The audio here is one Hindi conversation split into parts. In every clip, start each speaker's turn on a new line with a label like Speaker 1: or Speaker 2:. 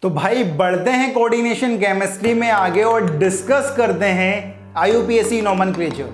Speaker 1: तो भाई बढ़ते हैं कोऑर्डिनेशन केमिस्ट्री में आगे और डिस्कस करते हैं आईयूपीएसी नोमेनक्लेचर।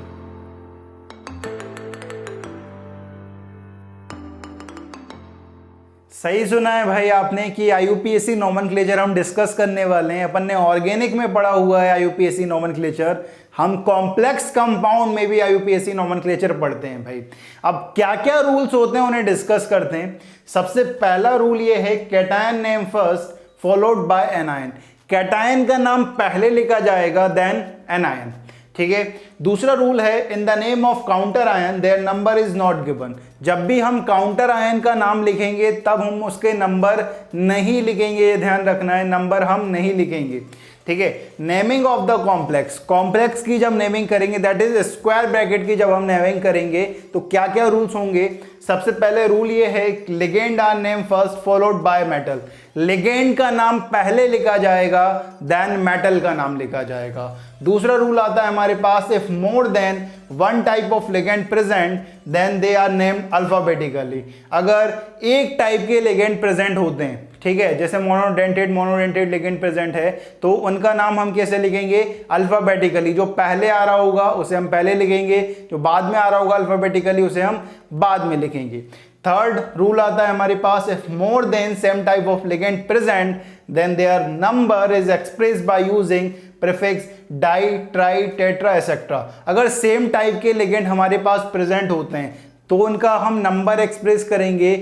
Speaker 1: सही सुना है भाई आपने कि आईयूपीएसी नोमेनक्लेचर हम डिस्कस करने वाले हैं। अपन ने ऑर्गेनिक में पढ़ा हुआ है आईयूपीएसी नोमेनक्लेचर, हम कॉम्प्लेक्स कंपाउंड में भी आईयूपीएसी नोमेनक्लेचर पढ़ते हैं भाई। अब क्या क्या रूल्स होते हैं उन्हें डिस्कस करते हैं। सबसे पहला रूल ये है cation name first followed bye anion. Cation का नाम पहले लिखा जाएगा देन एनायन, ठीक है। दूसरा रूल है in the name of counter ion their number is not given. जब भी हम काउंटर आयन का नाम लिखेंगे तब हम उसके नंबर नहीं लिखेंगे, ये ध्यान रखना है, नंबर हम नहीं लिखेंगे, ठीक है। Naming of the complex, complex की जब नेमिंग करेंगे दैट इज स्क्वायर ब्रैकेट की जब हम नेमिंग करेंगे तो क्या क्या रूल्स होंगे। सबसे पहले रूल ये है ligand are name first followed by metal. Ligand का नाम पहले लिखा जाएगा देन मेटल का नाम लिखा जाएगा। दूसरा रूल आता है हमारे पास if more than one type of ligand present then they are named alphabetically. अगर एक टाइप के लिगेंड प्रेजेंट होते हैं, ठीक है, जैसे मोनोडेंटेड लिगेंड प्रेजेंट है तो उनका नाम हम कैसे लिखेंगे, अल्फाबेटिकली। जो पहले आ रहा होगा उसे हम पहले लिखेंगे, जो बाद में आ रहा होगा अल्फाबेटिकली उसे हम बाद में लिखेंगे। थर्ड रूल आता है हमारे पास if more than same type of ligand present then their number is expressed by using prefix di tri tetra etcetera. अगर सेम टाइप के लिगेंड हमारे पास प्रेजेंट होते हैं तो उनका हम नंबर एक्सप्रेस करेंगे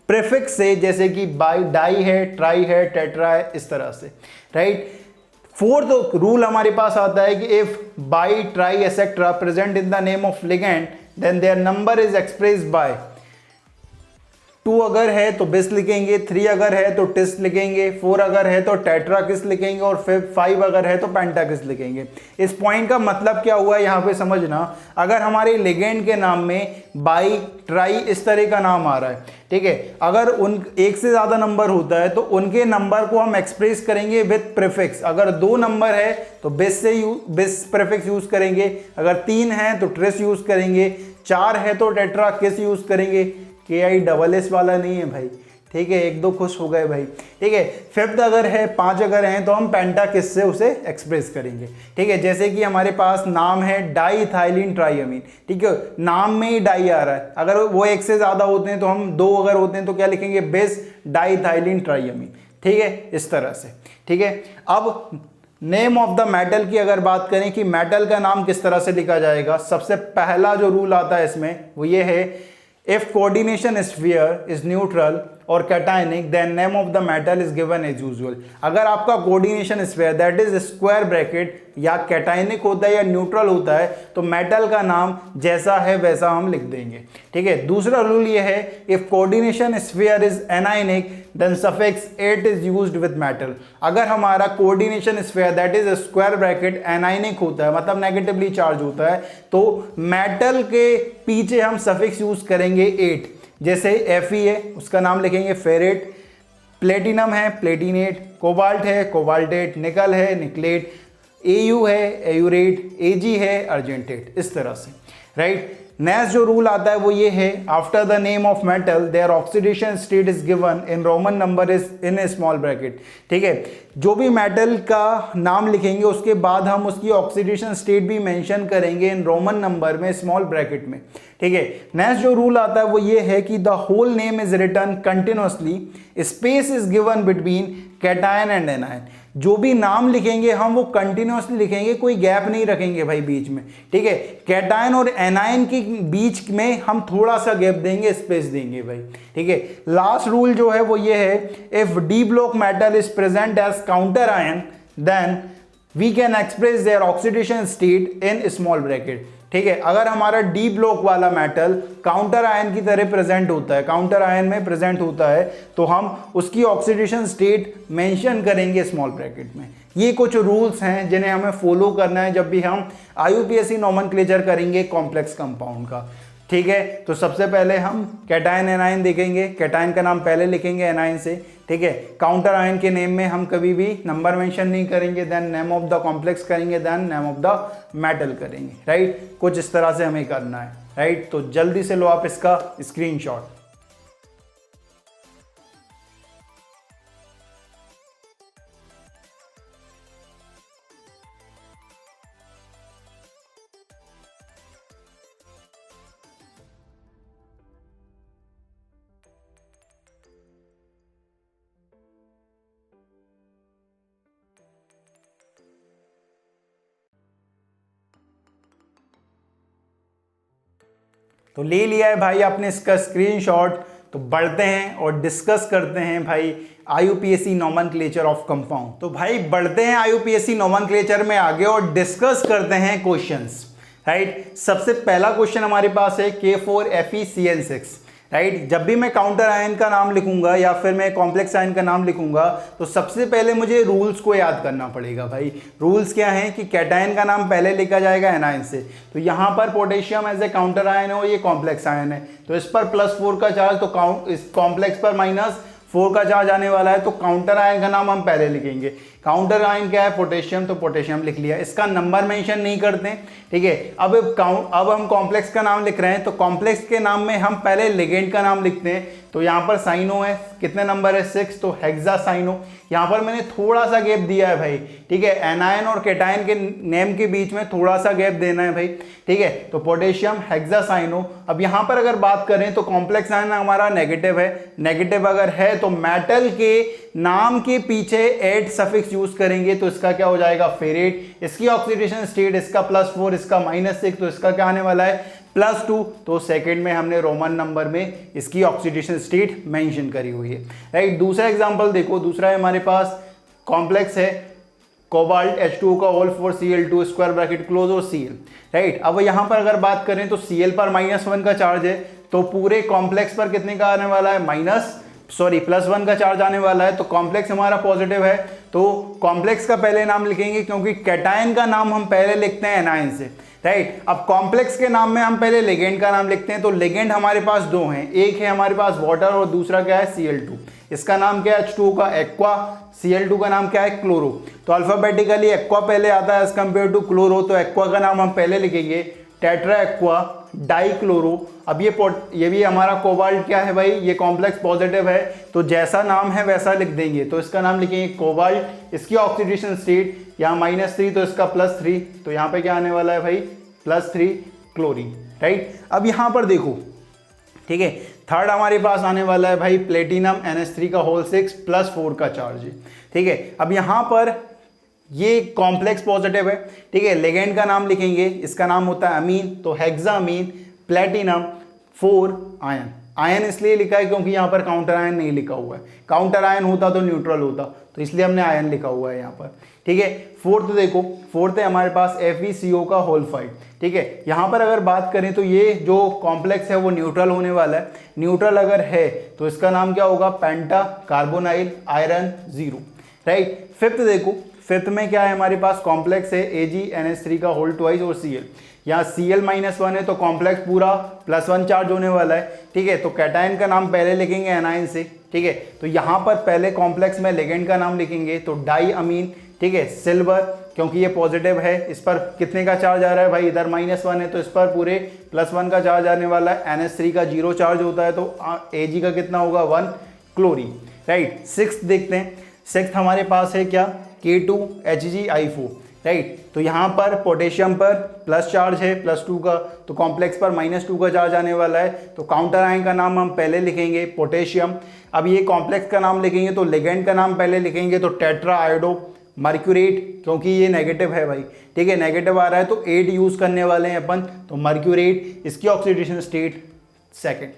Speaker 1: प्रीफिक्स से, जैसे कि बाई डाई है, ट्राई है, टेट्रा है, इस तरह से, राइट। फोर्थ रूल हमारे पास आता है कि if bi tri et cetera present in the name of ligand then their number is expressed by 2 अगर है तो बिस लिखेंगे, 3 अगर है तो टिस लिखेंगे, 4 अगर है तो टेट्राकिस लिखेंगे और 5 अगर है तो पेंटाकिस लिखेंगे। इस पॉइंट का मतलब क्या हुआ है यहाँ पे समझना। अगर हमारे लिगेंड के नाम में बाई ट्राई इस तरह का नाम आ रहा है, ठीक है, अगर उन एक से ज्यादा नंबर होता है तो उनके नंबर को हम एक्सप्रेस करेंगे विद प्रीफिक्स। अगर 2 नंबर है तो बिस प्रीफिक्स यूज करेंगे, अगर 3 है तो ट्रिस यूज करेंगे, 4 है तो टेट्राकिस यूज करेंगे। KISS वाला नहीं है भाई, ठीक है, 1-2 खुश हो गए भाई, ठीक है। 5th अगर है, 5 अगर हैं तो हम पेंटाकिस से उसे एक्सप्रेस करेंगे, ठीक है। जैसे कि हमारे पास नाम है डाईइथाइलिन ट्राइअमीन, ठीक है, नाम में ही डाई आ रहा है, अगर वो 1 से ज्यादा होते हैं तो हम 2 अगर होते हैं तो क्या लिखेंगे, बिस डाईइथाइलिन ट्राइअमीन, ठीक है, इस तरह से, ठीक है। अब नेम ऑफ द मेटल की अगर बात करें कि मेटल का नाम किस तरह से लिखा जाएगा, सबसे पहला जो रूल आता है इसमें वो ये है if coordination sphere is neutral और cationic then name of the metal is given as usual। अगर आपका coordination sphere that is square bracket या cationic होता है या neutral होता है तो metal का नाम जैसा है वैसा हम लिख देंगे, ठीक है। दूसरा रूल ये है if coordination sphere is anionic then suffix ate is used with metal। अगर हमारा coordination sphere that is square bracket anionic होता है मतलब नेगेटिवली चार्ज होता है तो मेटल के पीछे हम सफिक्स यूज करेंगे एट। जैसे Fe है उसका नाम लिखेंगे फेरेट, प्लेटिनम है प्लेटिनेट, कोबाल्ट है कोबाल्टेट, निकल है निकलेट, Au है एयूरेट, Ag है अर्जेंटेट, इस तरह से, राइट। नेक्स्ट जो रूल आता है वो ये है after the name of metal their oxidation state is given in Roman number is in a small bracket, ठीक है। जो भी मेटल का नाम लिखेंगे उसके बाद हम उसकी ऑक्सीडेशन स्टेट भी मेंशन करेंगे इन रोमन नंबर में स्मॉल ब्रैकेट में, ठीक है। नेक्स्ट जो रूल आता है वो ये है कि the whole name is written continuously, space is given between cation and anion. जो भी नाम लिखेंगे हम वो कंटिन्यूअसली लिखेंगे, कोई गैप नहीं रखेंगे भाई बीच में, ठीक है। कैटायन और एनायन के बीच में हम थोड़ा सा गैप देंगे, स्पेस देंगे भाई, ठीक है। लास्ट रूल जो है वो ये है if D block metal is present as counter ion then we can express their oxidation state in small bracket, ठीक है। अगर हमारा डी ब्लॉक वाला मेटल काउंटर आयन की तरह प्रेजेंट होता है, काउंटर आयन में प्रेजेंट होता है तो हम उसकी ऑक्सीडेशन स्टेट मेंशन करेंगे स्मॉल ब्रैकेट में। ये कुछ रूल्स हैं जिन्हें हमें फॉलो करना है जब भी हम आईयूपीएसी नोमेनक्लेचर करेंगे कॉम्प्लेक्स कंपाउंड का, ठीक है। तो सबसे पहले हम कैटायन एनायन देखेंगे, कैटायन का नाम पहले लिखेंगे एनायन से, ठीक है। काउंटर आयन के नेम में हम कभी भी नंबर मेंशन नहीं करेंगे, then name of the complex करेंगे, then name of the metal करेंगे, राइट। कुछ इस तरह से हमें करना है, राइट। तो जल्दी से लो आप इसका स्क्रीनशॉट। तो ले लिया है भाई आपने इसका स्क्रीनशॉट। तो बढ़ते हैं और डिस्कस करते हैं भाई आईयूपीएसी नोमेनक्लेचर ऑफ कंपाउंड। तो भाई बढ़ते हैं आईयूपीएसी नोमेनक्लेचर में आगे और डिस्कस करते हैं क्वेश्चंस, राइट। सबसे पहला क्वेश्चन हमारे पास है K4FeCl6, राइट। जब भी मैं काउंटर आयन का नाम लिखूंगा या फिर मैं कॉम्प्लेक्स आयन का नाम लिखूंगा तो सबसे पहले मुझे रूल्स को याद करना पड़ेगा भाई। रूल्स क्या हैं कि कैटायन का नाम पहले लिखा जाएगा एनायन से। तो यहाँ पर potassium as a counter ion है और ये कॉम्प्लेक्स आयन है, तो इस पर +4 का चार्ज, तो इस कॉम्प्लेक्स पर -4 का चार्ज आने वाला है, तो काउंटर आयन का नाम हम पहले लिखेंगे। काउंटर आयन क्या है? पोटेशियम, तो पोटेशियम लिख लिया। इसका नंबर मेंशन नहीं करते, ठीक है। अब हम कॉम्प्लेक्स का नाम लिख रहे हैं, तो कॉम्प्लेक्स के नाम में हम पहले लिगेंड का नाम लिखते हैं। तो यहाँ पर साइनो है, कितने नंबर है? 6, तो हेक्सासाइनो। यहाँ पर मैंने थोड़ा सा गैप दिया है भाई, ठीक है। एनायन और कैटायन के नेम के बीच में थोड़ा सा गैप देना है भाई, ठीक है। तो पोटेशियम हेक्सासाइनो। अब यहाँ पर अगर बात करें तो कॉम्प्लेक्स आयन हमारा नेगेटिव है। नेगेटिव अगर है तो मेटल के नाम के पीछे एट सफिक्स यूज करेंगे, तो इसका क्या हो जाएगा? फेरेट। इसकी ऑक्सीडेशन स्टेट, इसका +4, इसका -6, तो इसका क्या आने वाला है? +2। तो सेकंड में हमने रोमन नंबर में इसकी ऑक्सीडेशन स्टेट मेंशन करी हुई है, राइट। दूसरा एग्जांपल देखो, दूसरा है हमारे पास कॉम्प्लेक्स है कोबाल्ट H2O का whole 4 Cl2 square bracket close और Cl, राइट। अब यहाँ पर अगर बात करें तो Cl पर -1 का चार्ज है, तो पूरे कॉम्प्लेक्स पर कितने का आने वाला है? +1 का चार्ज आने वाला है। तो कॉम्प्लेक्स हमारा पॉजिटिव है, तो कॉम्प्लेक्स का पहले नाम लिखेंगे, क्योंकि कैटायन का नाम हम पहले लिखते हैं एनायन से, राइट। अब कॉम्प्लेक्स के नाम में हम पहले लिगेंड का नाम लिखते हैं। तो लिगेंड हमारे पास दो हैं, एक है हमारे पास वाटर और दूसरा क्या है? Cl2। इसका नाम क्या है? H2O का एक्वा। Cl2 का नाम क्या है? क्लोरो। तो अल्फाबेटिकली एक्वा पहले आता है एज कंपेयर टू क्लोरो, तो एक्वा का नाम हम पहले लिखेंगे टेट्रा एक्वा डाइक्लोरो। अब ये भी हमारा कोबाल्ट क्या है भाई? ये कॉम्प्लेक्स पॉजिटिव है, तो जैसा नाम है वैसा लिख देंगे। तो इसका नाम लिखेंगे कोबाल्ट। इसकी ऑक्सीडेशन स्टेट यहाँ -3, तो इसका +3, तो यहाँ पे क्या आने वाला है भाई? +3 क्लोरीन, राइट। अब यहाँ पर देखो, ठीक है, थर्ड हमारे पास आने वाला है भाई प्लेटिनम NH3 का होल 6 +4 का चार्ज है, ठीक है। अब यहाँ पर ये कॉम्प्लेक्स पॉजिटिव है, ठीक है। लिगेंड का नाम लिखेंगे, इसका नाम होता है अमीन, तो हेक्सामीन प्लेटिनम 4 आयन। आयन इसलिए लिखा है क्योंकि यहाँ पर काउंटर आयन नहीं लिखा हुआ है। काउंटर आयन होता तो न्यूट्रल होता, तो इसलिए हमने आयन लिखा हुआ है यहाँ पर, ठीक है। फोर्थ देखो, फोर्थ है हमारे पास FeCO का होल 5, ठीक है। यहाँ पर अगर बात करें तो ये जो कॉम्प्लेक्स है वो न्यूट्रल होने वाला है। न्यूट्रल अगर है तो इसका नाम क्या होगा? पेंटा कार्बोनाइल आयरन 0, राइट। फिफ्थ देखो, फिफ्थ में क्या है हमारे पास? कॉम्प्लेक्स है AgNH3 का होल 2 और Cl। यहाँ Cl -1 है, तो कॉम्प्लेक्स पूरा +1 चार्ज होने वाला है, ठीक है। तो कैटायन का नाम पहले लिखेंगे एनायन से, ठीक है। तो यहाँ पर पहले कॉम्प्लेक्स में लिगेंड का नाम लिखेंगे, तो डाई अमीन, ठीक है। सिल्वर, क्योंकि ये पॉजिटिव है, इस पर कितने का चार्ज आ रहा है भाई? इधर -1 है, तो इस पर पूरे +1 का चार्ज आने वाला है। NH3 का 0 चार्ज होता है, तो Ag का कितना होगा? 1 क्लोरीन, राइट। सिक्स्थ देखते हैं, सिक्स्थ हमारे पास है क्या? K2HgI4, right. तो यहाँ पर पोटेशियम पर प्लस चार्ज है +2 का, तो कॉम्प्लेक्स पर -2 का चार्ज आने वाला है। तो काउंटर आयन का नाम हम पहले लिखेंगे पोटेशियम। अब ये कॉम्प्लेक्स का नाम लिखेंगे तो लिगेंड का नाम पहले लिखेंगे, तो टेट्रा आयोडो मर्क्यूरेट, क्योंकि ये नेगेटिव है भाई, ठीक है। नेगेटिव आ रहा है तो 8 यूज करने वाले हैं अपन, तो मर्क्यूरेट। इसकी ऑक्सीडेशन स्टेट सेकेंड।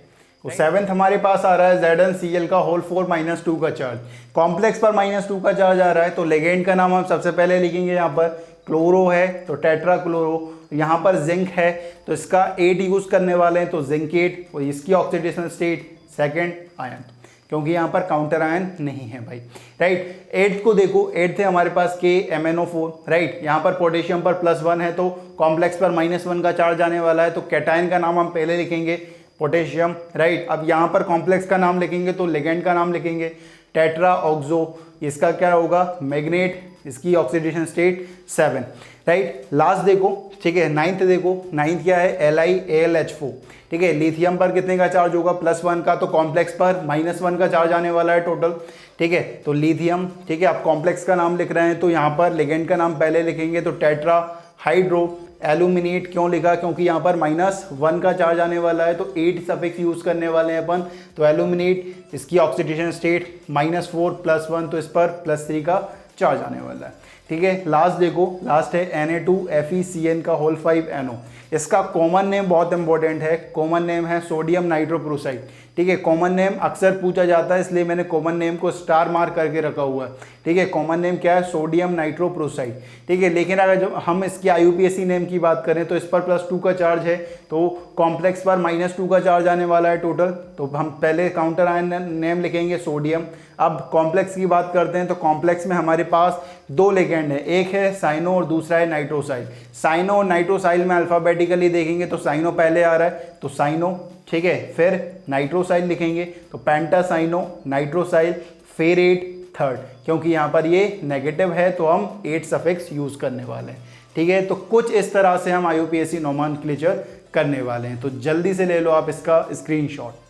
Speaker 1: तो सेवेंथ हमारे पास आ रहा है ZnCl का होल 4 -2 का चार्ज। कॉम्प्लेक्स पर -2 का चार्ज आ रहा है, तो लेगेंड का नाम हम सबसे पहले लिखेंगे। यहाँ पर क्लोरो है तो टेट्रा क्लोरो। यहाँ पर जिंक है तो इसका 8 यूज करने वाले हैं, तो जिंकेट। और इसकी ऑक्सीडेशन स्टेट सेकेंड आयन, क्योंकि यहाँ पर काउंटर आयन नहीं है भाई, राइट। एट्थ को देखो, एट्थ है हमारे पास KMnO4, राइट। यहाँ पर पोटेशियम पर +1 है, तो कॉम्प्लेक्स पर -1 का चार्ज आने वाला है, तो कैटायन का नाम हम पहले लिखेंगे पोटेशियम, राइट। अब यहाँ पर कॉम्प्लेक्स का नाम लिखेंगे तो लिगेंड का नाम लिखेंगे टेट्रा ऑक्सो। इसका क्या होगा? मैग्नेट। इसकी ऑक्सीडेशन स्टेट 7, राइट। लास्ट देखो, ठीक है, नाइन्थ देखो, नाइन्थ क्या है? LiAlH4, ठीक है। लिथियम पर कितने का चार्ज होगा? +1 का, तो कॉम्प्लेक्स पर -1 का चार्ज आने वाला है टोटल, ठीक है। तो लिथियम, ठीक है। आप कॉम्प्लेक्स का नाम लिख रहे हैं तो यहाँ पर लिगेंड का नाम पहले लिखेंगे, तो टेट्रा हाइड्रो एल्यूमिनेट। क्यों लिखा? क्योंकि यहाँ पर -1 का चार्ज आने वाला है, तो 8 सफिक्स यूज करने वाले हैं अपन, तो एल्यूमिनेट। इसकी ऑक्सीडेशन स्टेट -4 +1, तो इस पर +3 का चार्ज आने वाला है। ठीक है, लास्ट देखो, लास्ट है Na2FeCN का होल 5NO। इसका कॉमन नेम बहुत इंपॉर्टेंट है, कॉमन नेम है सोडियम नाइट्रोक्लोराइड। ठीक है, कॉमन नेम अक्सर पूछा जाता है, इसलिए मैंने कॉमन नेम को स्टार मार्क करके रखा हुआ है। ठीक है, कॉमन नेम क्या है? Sodium nitrochloride. ठीक है, लेकिन अगर जब हम इसकी IUPAC नेम की बात करें तो इस पर +2 का चार्ज है, तो कॉम्प्लेक्स पर -2 का चार्ज आने वाला है टोटल। तो हम पहले काउंटर आयन नेम लिखेंगे सोडियम। अब कॉम्प्लेक्स की बात करते हैं तो कॉम्प्लेक्स में हमारे पास 2 लिगेंड है, एक है साइनो और दूसरा है नाइट्रोसाइल। साइनो और नाइट्रोसाइल में अल्फाबेटिकली देखेंगे तो साइनो पहले आ रहा है तो साइनो। ठीक है, फिर नाइट्रोसाइल लिखेंगे तो पेंटासाइनो नाइट्रोसाइल, फिर 8 थर्ड, क्योंकि यहाँ पर ये नेगेटिव है तो हम 8 सफिक्स यूज करने वाले हैं। ठीक है, तो कुछ इस तरह से हम IUPAC नोमेनक्लेचर करने वाले हैं, तो जल्दी से ले लो आप इसका स्क्रीनशॉट।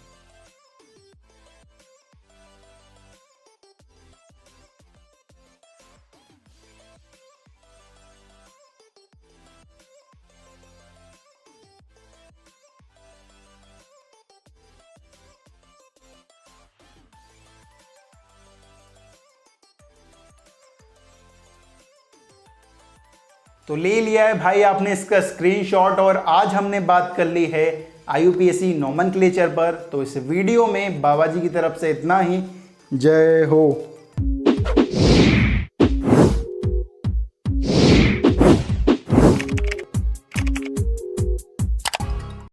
Speaker 1: तो ले लिया है भाई आपने इसका स्क्रीनशॉट, और आज हमने बात कर ली है IUPAC नोमेनक्लेचर पर। तो इस वीडियो में बाबा जी की तरफ से इतना ही। जय हो।